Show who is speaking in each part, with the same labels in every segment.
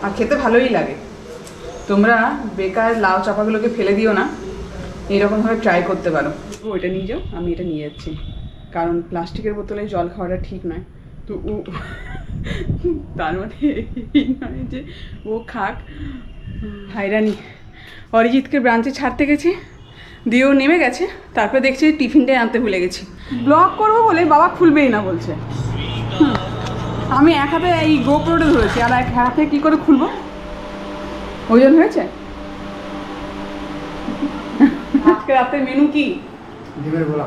Speaker 1: আর খেতে ভালোই লাগে। তোমরা বেকার লাউ চাপাগুলোকে ফেলে দিও না, এইরকমভাবে ট্রাই করতে পারো। ওইটা নিয়ে যাও, আমি এটা নিয়ে যাচ্ছি, কারণ প্লাস্টিকের বোতলে জল খাওয়াটা ঠিক নয়। তো ও তার মানে এই নয় যে ও খাক। হাইরানি অরিজিৎকে ব্রাঞ্চে ছাড়তে গেছি, দিয়েও নেমে গেছে, তারপরে দেখছি টিফিনটাই আনতে ভুলে গেছি। ব্লগ করবো বলে বাবা খুলবেই না বলছে। আমি এক হাতে এই গোপ্রোটা ধরেছি, আর এক হাতে কী করে খুলবো? ওজন হয়েছে। আজকে রাতের মেনু কি? ডিমের বড়া।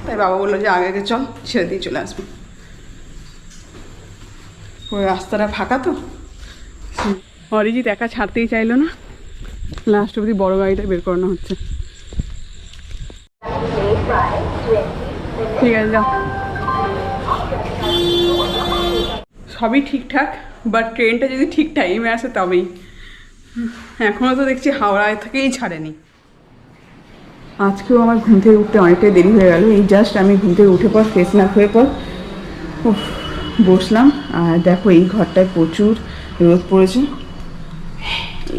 Speaker 1: তাই বাবা বললো যে আগে চল, ছেড়ে দিয়ে চলে আসবো। ওই রাস্তাটা ফাঁকা তো। অরিজিৎ একা ছাড়তেই চাইলো না, লাস্ট অবধি বড় গাড়িটা বের করানো হচ্ছে। ঠিক আছে যাও। সবই ঠিকঠাক, বাট ট্রেনটা যদি ঠিক টাইমে আসে তবেই। এখনও তো দেখছি হাওড়ায় থেকেই ছাড়েনি। আজকেও আমার ঘুম থেকে উঠতে অনেকটাই দেরি হয়ে গেল। এই জাস্ট আমি ঘুম থেকে উঠে পর ফ্রেশ না হয়ে পর বসলাম, আর দেখো এই ঘরটায় প্রচুর রোদ পড়েছে,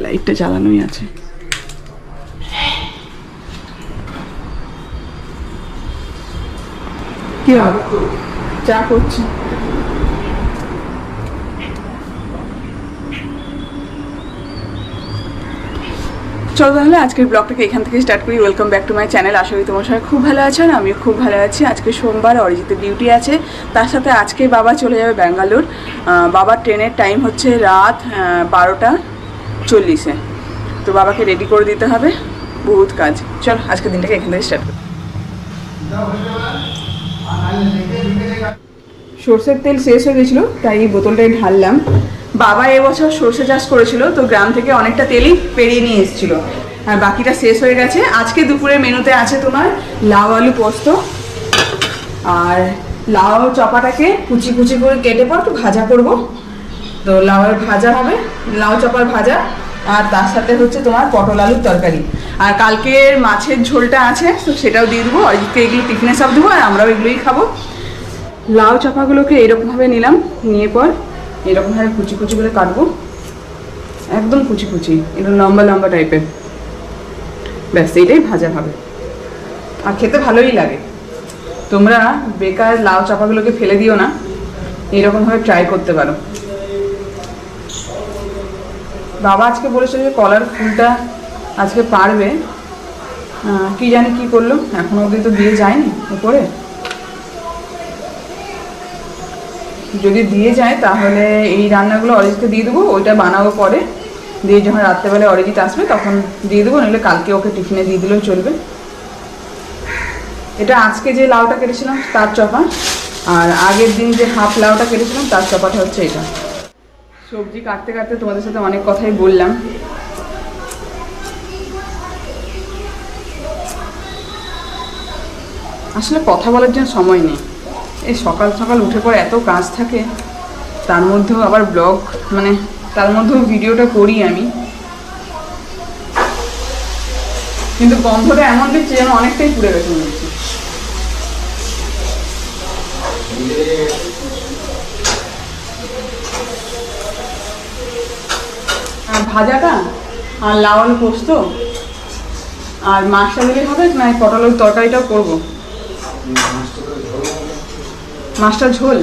Speaker 1: লাইটটা জ্বালানোই আছে। কি হবে? চা করছি। চলো তাহলে আজকের ব্লগটাকে এখান থেকে স্টার্ট করি। Welcome back to my channel. আশা করি তোমার সবাই খুব ভালো আছো, আর আমিও খুব ভালো আছি। আজকে সোমবার, অরিজিতের ডিউটি আছে, তার সাথে আজকে বাবা চলে যাবে ব্যাঙ্গালোর। বাবার ট্রেনের টাইম হচ্ছে রাত 12:40। তো বাবাকে রেডি করে দিতে হবে, বহুত কাজ। চল আজকের দিনটাকে এখান থেকে স্টার্ট করি। সর্ষের তেল শেষ হয়ে গেছিলো, তাই এই বোতলটাই ঢাললাম। বাবা এবছর সর্ষে চাষ করেছিল, তো গ্রাম থেকে অনেকটা তেলই পেরিয়ে নিয়ে এসেছিল, আর বাকিটা শেষ হয়ে গেছে। আজকে দুপুরের মেনুতে আছে তোমার লাউ আলু পোস্ত, আর লাউ চপাটাকে কুচি কুচি করে কেটে পর একটু ভাজা করব। তো লাউয়ের ভাজা হবে, লাউ চপার ভাজা, আর তার সাথে হচ্ছে তোমার পটল আলুর তরকারি। আর কালকের মাছের ঝোলটা আছে, তো সেটাও দিয়ে দেবো। অরিজিৎকে এগুলো টিফিনে সব দেবো, আর আমরাও এগুলোই খাবো। লাউ চাপাগুলোকে এরকমভাবে নিলাম, নিয়ে পর এরকমভাবে কুচি কুচি করে কাটবো, একদম কুচি কুচি, এরকম লম্বা লম্বা টাইপের। ব্যাস এইটাই ভাজা হবে, আর খেতে ভালোই লাগে। তোমরা বেকার লাউ চাপাগুলোকে ফেলে দিও না, এইরকমভাবে ট্রাই করতে পারো। বাবা আজকে বলেছিল যে কলার ফুলটা আজকে পারবে, কি জানি কি করলো, এখনো অবধি তো দিয়ে যায়নি উপরে। যদি দিয়ে যায় তাহলে এই রান্নাগুলো অরিজিৎকে দিয়ে দেবো, ওইটা বানাবো পরে, দিয়ে যখন রাত্রেবেলায় অরিজিৎ আসবে তখন দিয়ে দেবো, নইলে কালকে ওকে টিফিনে দিয়ে দিলেও চলবে। এটা আজকে যে লাউটা কেটেছিলাম তার চপা, আর আগের দিন যে হাফ লাউটা কেটেছিলাম তার চপাটা হচ্ছে এটা। সবজি কাটতে কাটতে তোমাদের সাথে অনেক কথাই বললাম। আসলে কথা বলার জন্য সময় নেই, এই সকাল সকাল উঠে পরে এত কাজ থাকে, তার মধ্যেও আবার ব্লগ, মানে তার মধ্যেও ভিডিওটা করি আমি, কিন্তু গন্ধটা এমন দেখছি যেন অনেকটাই পুড়ে গেছে মনে হচ্ছে। আর ভাজাটা আর লাউ আলু পোস্ত আর মাছটা দিলে হবে, না পটলের তরকারিটাও করবো। মাছটা ঝোল,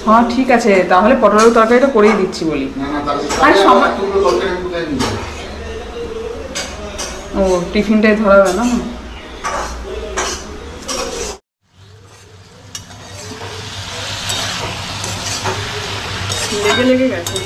Speaker 1: হ্যাঁ ঠিক আছে, তাহলে পটলের তরকারিটা করেই দিচ্ছি বলি। ও টিফিনটাই ধরাবে না, লেগে লেগে গেছে।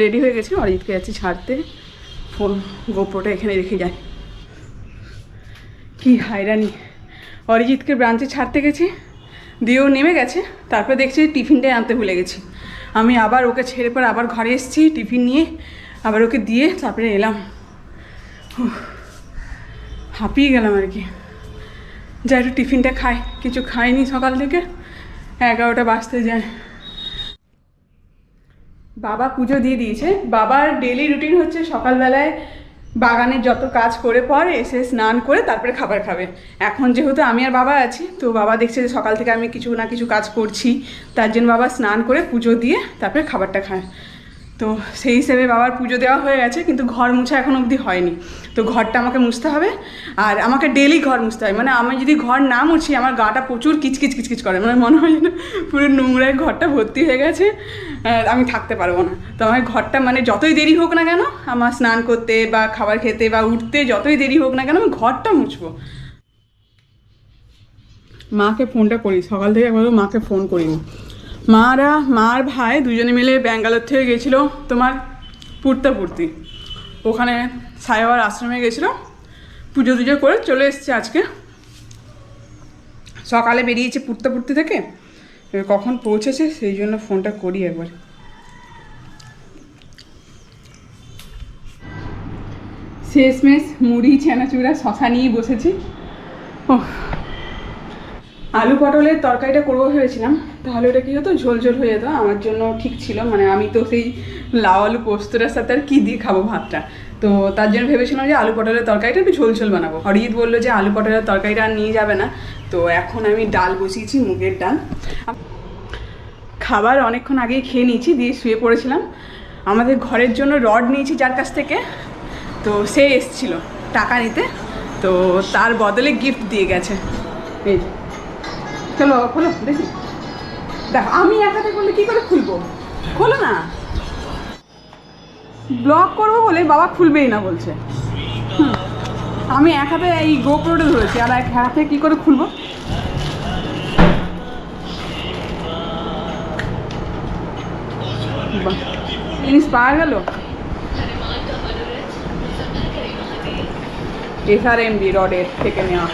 Speaker 1: রেডি হয়ে গেছি, অরিজিৎকে যাচ্ছি ছাড়তে। ফোন গোপ্রোটা এখানে রেখে যায়। কি হায়রানি, অরিজিৎকে ব্রাঞ্চে ছাড়তে গেছি, দিয়েও নেমে গেছে, তারপরে দেখছি টিফিনটাই আনতে ভুলে গেছি। আমি আবার ওকে ছেড়ে পর আবার ঘরে এসেছি টিফিন নিয়ে, আবার ওকে দিয়ে তারপরে এলাম। হাঁপিয়ে গেলাম আর কি। যা একটু টিফিনটা খাই, কিছু খাইনি সকাল থেকে, 11টা বাজতে যায়। বাবা পুজো দিয়ে দিয়েছে। বাবার ডেলি রুটিন হচ্ছে সকালবেলায় বাগানের যত কাজ করে পরে এসে স্নান করে তারপরে খাবার খাবে। এখন যেহেতু আমি আর বাবা আছি, তো বাবা দেখছে যে সকাল থেকে আমি কিছু না কিছু কাজ করছি, তার জন্য বাবা স্নান করে পুজো দিয়ে তারপরে খাবারটা খায়। তো সেই হিসেবে বাবার পুজো দেওয়া হয়ে গেছে, কিন্তু ঘর মুছা এখন অবধি হয়নি। তো ঘরটা আমাকে মুছতে হবে, আর আমাকে ডেলি ঘর মুছতে হয়। মানে আমি যদি ঘর না মুছি আমার গাটা প্রচুর কিচকিচ কিচকিচ করে, মানে মনে হয় না পুরো নোংরায় ঘরটা ভর্তি হয়ে গেছে, আমি থাকতে পারবো না। তো আমার ঘরটা মানে যতই দেরি হোক না কেন, আমার স্নান করতে বা খাবার খেতে বা উঠতে যতই দেরি হোক না কেন, আমি ঘরটা মুছবো। মাকে ফোনটা করি, সকাল থেকে একবার মাকে ফোন করিনি। মার ভাই দুজনে মিলে ব্যাঙ্গালোর থেকে গেছিলো তোমার পূর্তি, ওখানে সাইবার আশ্রমে গেছিলো, পুজো টুজো করে চলে এসছে আজকে। সকালে বেরিয়েছে পূর্তি থেকে, কখন পৌঁছেছে সেই জন্য ফোনটা করি একবার। শেষমেশ মুড়ি ছানাচুড়া শশা নিয়ে বসেছি। ও, আলু পটলের তরকারিটা করবো ভেবেছিলাম, তাহলে ওটা কী হতো, ঝোল ঝোল হয়ে যেত, আমার জন্য ঠিক ছিল। মানে আমি তো সেই লাউ আলু পোস্তটার সাথে আর কী দিয়ে খাবো ভাতটা, তো তার জন্য ভেবেছিলাম যে আলু পটলের তরকারিটা একটু ঝোল ঝোল বানাবো। অরিজিৎ বললো যে আলু পটলের তরকারিটা আর নিয়ে যাবে না, তো এখন আমি ডাল বসিয়েছি, মুগের ডাল। খাবার অনেকক্ষণ আগেই খেয়ে নিয়েছি, দিয়ে শুয়ে পড়েছিলাম। আমাদের ঘরের জন্য রড নিয়েছি যার কাছ থেকে, তো সে এসছিল টাকা নিতে, তো তার বদলে গিফট দিয়ে গেছে। এই চলো খোলো দেখি, দেখো আমি একাতে করলে কী করে খুলবো, খোলো না। ব্লগ করবো বলে বাবা খুলবেই না বলছে। আমি এক হাতে এই গোপ্রোটা ধরেছি, আর এক হাতে কী করে খুলবো। জিনিস পাওয়া গেল, SRMB রডের থেকে নেওয়া।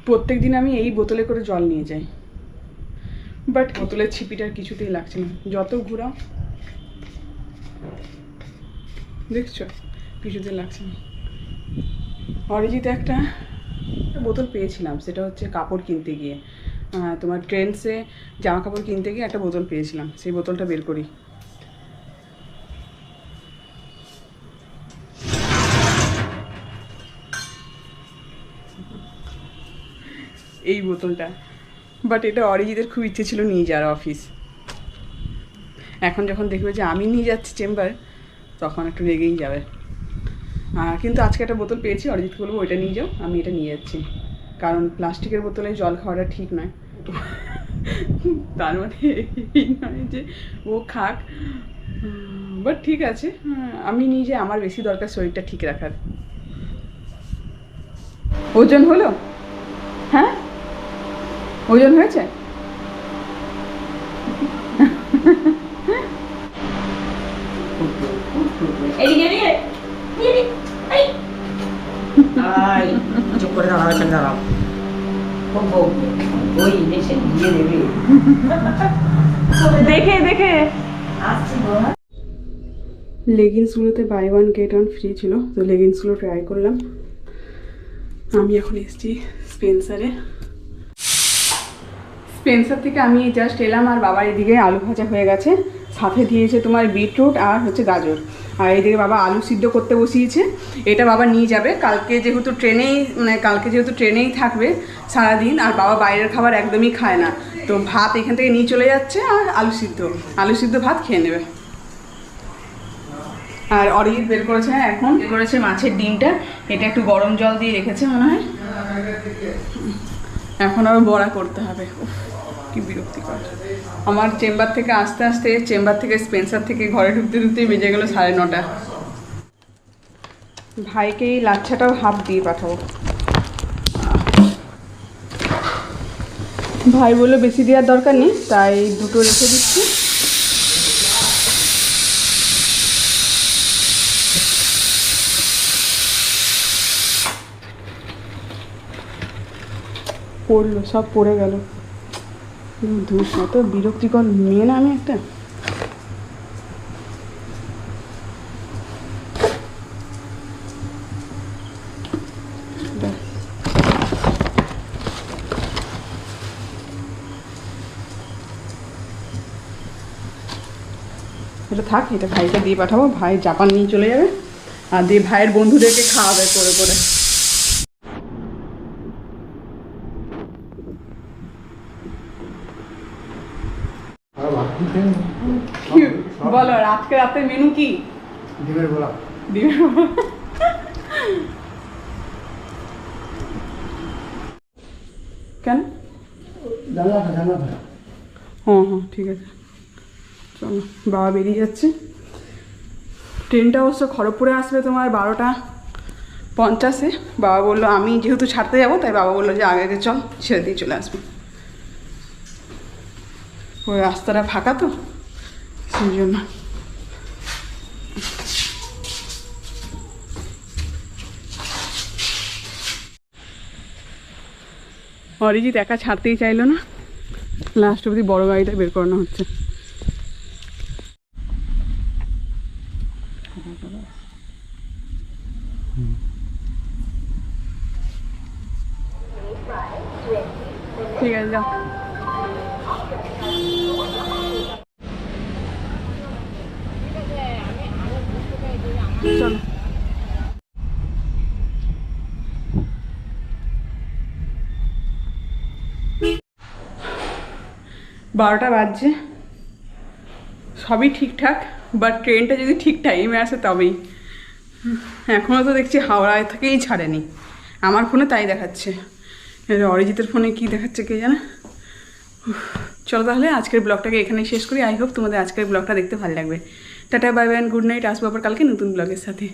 Speaker 1: প্রত্যেক দিন আমি এই বোতলে করে জল নিয়ে যাই, বাট বোতলের ছিপিটার কিছুতেই লাগছে না, যত ঘুরাও দেখছো কিছুতেই লাগছে না। অরিজিৎ একটা বোতল পেয়েছিলাম, সেটা হচ্ছে কাপড় কিনতে গিয়ে, তোমার ট্রেন্ডসে জামা কাপড় কিনতে গিয়ে একটা বোতল পেয়েছিলাম, সেই বোতলটা বের করি। এই বোতলটা, বাট এটা অরিজিতের খুব ইচ্ছে ছিল নিয়ে যাওয়ার অফিস। এখন যখন দেখবে যে আমি নিয়ে যাচ্ছি চেম্বার, তখন একটু রেগেই যাবে। কিন্তু আজকে একটা বোতল পেয়েছি, অরিজিৎ বলবো ওইটা নিয়ে যাও, আমি এটা নিয়ে যাচ্ছি, কারণ প্লাস্টিকের বোতলে জল খাওয়াটা ঠিক নয়। তার মানে এই নয় যে ও খাক, বাট ঠিক আছে, আমি নিয়ে যাই, আমার বেশি দরকার শরীরটা ঠিক রাখার। ওজন হলো? হ্যাঁ ওজন হয়েছে? দেখে দেখে লেগিংসগুলোতে buy one get one free ছিল, তো লেগিংসগুলো ট্রাই করলাম। আমি এখন এসেছি স্পেন্সার থেকে আমি জাস্ট এলাম, আর বাবার এদিকে আলু ভাজা হয়ে গেছে, সাথে দিয়েছে তোমার বিটরুট আর হচ্ছে গাজর, আর এদিকে বাবা আলু সিদ্ধ করতে বসিয়েছে। এটা বাবা নিয়ে যাবে কালকে, যেহেতু ট্রেনেই থাকবে সারাদিন, আর বাবা বাইরের খাবার একদমই খায় না, তো তো ভাত এখান থেকে নিয়ে চলে যাচ্ছে, আর আলু সিদ্ধ ভাত খেয়ে নেবে। আর অরিজিৎ বের করেছে এখন করেছে মাছের ডিমটা, এটা একটু গরম জল দিয়ে রেখেছে মনে হয়, এখন আরও বড়া করতে হবে। কি বিরক্তিকর। আমার চেম্বার থেকে আস্তে আস্তে, চেম্বার থেকে স্পেন্সার থেকে ঘরে ঢুকতে ঢুকতেই বেজে গেল 9:30। ভাইকে এই লাচ্ছাটাও হাফ দিয়ে পাঠাবো। ভাই বললো বেশি দেওয়ার দরকার নেই, তাই 2টো রেখে দিচ্ছি। পড়লো, সব পড়ে গেল। এত বিরক্তিকর মেয়ে না আমি একটা। এটা থাক, এটা ভাইকে দিয়ে পাঠাবো, ভাই জাপান নিয়ে চলে যাবে, আর দিয়ে ভাইয়ের বন্ধুদেরকে খাওয়াবে করে করে। বলো রাতে মেনু কি? ডিমের বড়া। কেন? হ্যাঁ ঠিক আছে, চলো। বাবা বেরিয়ে যাচ্ছে। ট্রেনটা অবশ্য খড়গপুরে আসবে তোমার 12:50। বাবা বললো, আমি যেহেতু ছাড়তে যাবো তাই বাবা বললো যে আগে চল, ছেড়ে দিয়ে চলে আসবে। ওই রাস্তাটা ফাঁকা তো সেই জন্য। অরিজিৎ একা ছাড়তেই চাইলো না, লাস্ট অবধি বড় গাড়িটা বের করানো হচ্ছে। ঠিক আছে যাও। চলো। 12টা বাজছে, সবই ঠিকঠাক, বাট ট্রেনটা যদি ঠিক টাইমে আসে তবেই। এখনও তো দেখছি হাওড়ায় থেকেই ছাড়েনি, আমার ফোনে তাই দেখাচ্ছে। অরিজিতের ফোনে কি দেখাচ্ছে কে জানে। চলো তাহলে আজকের ব্লগটাকে এখানেই শেষ করি। আই হোপ তোমাদের আজকের ব্লগটা দেখতে ভালো লাগবে। Tata, bye bye, good night. আসবো আবার কালকে নতুন ব্লগের সাথে।